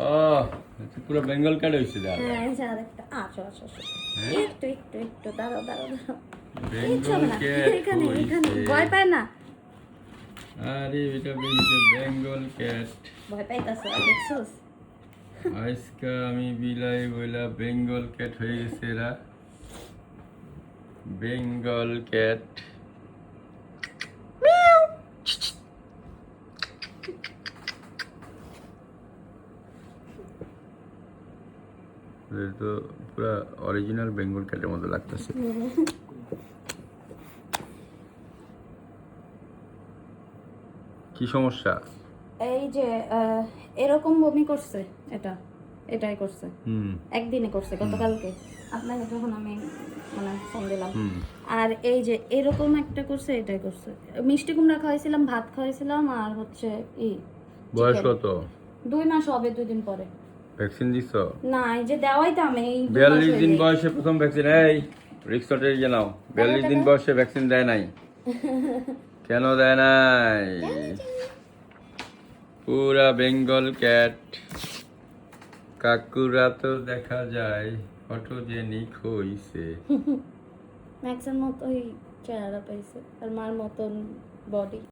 ও পুরো বেঙ্গল ক্যাট হয়েছে দাদা। হ্যাঁ এই যে আরেকটা আসো আসো আসো একটু একটু একটু দাঁড়াও দাঁড়াও দাঁড়াও বেঙ্গল ক্যাট এখানে এখানে ভয় পায় না আরে এটা বেঙ্গল ক্যাট। ভয় পাইতাছো দেখছোস আজকে আমি বিলাই বইলা বেঙ্গল ক্যাট হয়ে গেছে এরা। বেঙ্গল ক্যাট তো পুরা অরিজিনাল বেঙ্গল ক্যাটের মতো লাগতেছে। কি সমস্যা? এই যে এরকম বমি করছে এটাই করছে একদিনে করছে গতকালকে আপনাকে যখন আমি মানে ফোন দিলাম। আর এই যে এরকম একটা করছে এটাই করছে মিষ্টি কুমড়া খাওয়াইছিলাম ভাত খাওয়াইছিলাম আর হচ্ছে বয়স কত? 2 মাস হবে 2 দিন পরে। ভ্যাকসিন দিছো? না এই যে দেওয়াই তো আমি 42 দিন বয়সে প্রথম ভ্যাকসিন। এই রিক্সটে জানাও 42 দিন বয়সে ভ্যাকসিন দেয় নাই কেন দেয় নাই? পুরা বেঙ্গল ক্যাট কাকুরা তো দেখা যায় ফটোজেনিক হইছে। ম্যাক্সের মতোই চেহারা পাইছে আর মার মতন বডি।